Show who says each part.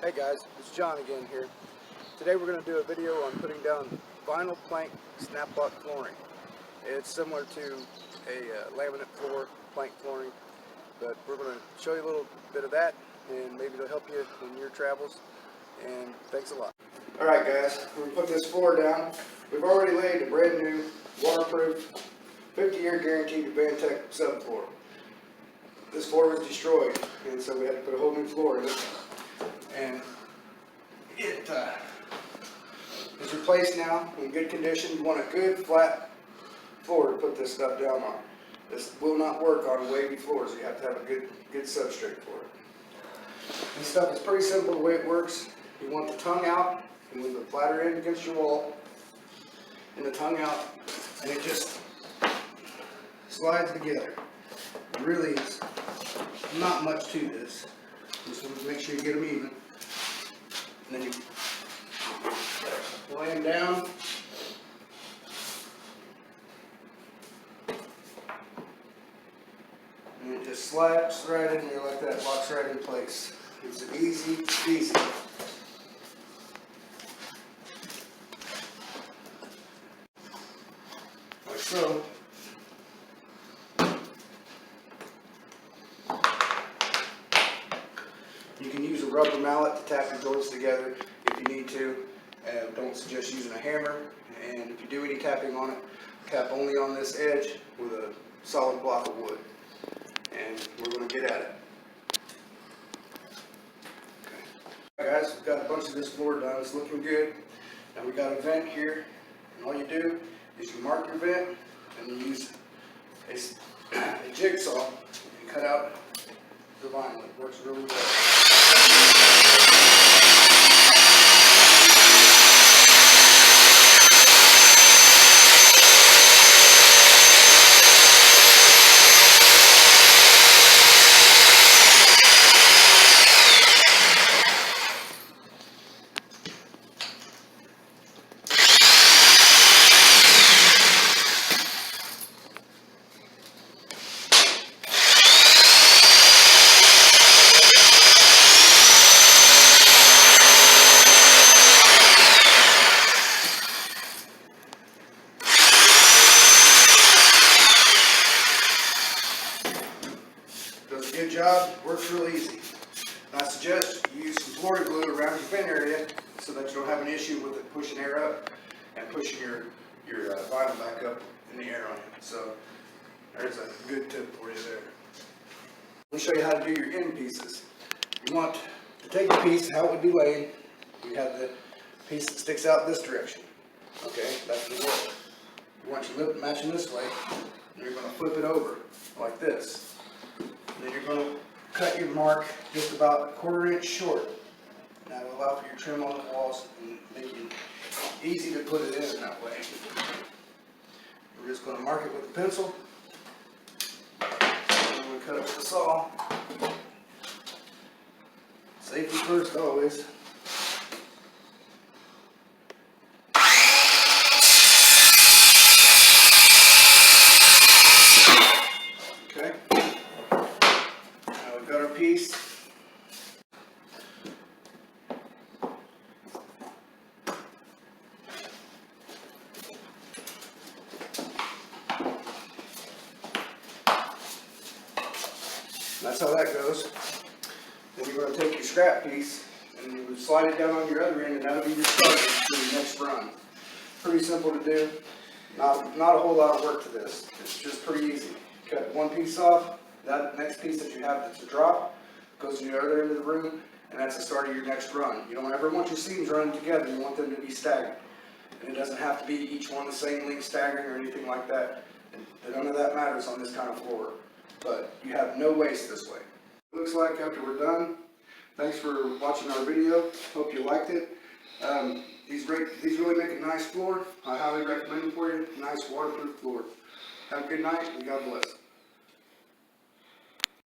Speaker 1: Hey guys, it's John again here. Today we're going to do a video on putting down vinyl plank snap block flooring. It's similar to a laminate floor, plank flooring, but we're going to show you a little bit of that and maybe it'll help you in your travels. And thanks a lot. Alright guys, we're going to put this floor down. We've already laid a brand new waterproof 50-year guaranteed Vantec subfloor. This floor was destroyed and so we had to put a whole new floor in it. And it is replaced now in good condition. You want a good flat floor to put this stuff down on. This will not work on wavy floors. You have to have a good substrate for it. This stuff is pretty simple the way it works. You want the tongue out and move the flatter end against your wall and the tongue out, and it just slides together. It really is not much to this. Just want to make sure you get them even. And then you lay them down. And it just slaps right in there like that, locks right in place. It's easy peasy. Like so. You can use a rubber mallet to tap your joints together if you need to. Don't suggest using a hammer. And if you do any tapping on it, tap only on this edge with a solid block of wood. And we're going to get at it. Okay. Alright guys, we've got a bunch of this floor done. It's looking good. Now we got a vent here. And all you do is you mark your vent and you use a jigsaw and cut out the vinyl. It works really well. Does a good job, works real easy. And I suggest you use some Florida glue around your vent area so that you don't have an issue with it pushing air up and pushing your vinyl back up in the air on it. So there's a good tip for you there. Let me show you how to do your end pieces. You want to take the piece, how it would be laid. You have the piece that sticks out this direction. Okay, that's the wood. You want your lip matching this way, and you're going to flip it over like this. Then you're going to cut your mark just about 1/4 inch short. That will allow for your trim on the walls and make it easy to put it in that way. We're just going to mark it with a pencil. And we'll cut it with a saw. Safety first always. Piece. That's how that goes. Then you're going to take your scrap piece and you would slide it down on your other end, and that'll be your starter for your next run. Pretty simple to do. Not a whole lot of work to this. It's just pretty easy. Cut one piece off. That next piece that you have that's a drop goes to the other end of the room, and that's the start of your next run. You don't ever want your seams running together. You want them to be staggered. And it doesn't have to be each one the same length staggering or anything like that. None of that matters on this kind of floor. But you have no waste this way. It looks like after we're done. Thanks for watching our video. Hope you liked it. These really make a nice floor. I highly recommend them for you. Nice waterproof floor. Have a good night and God bless.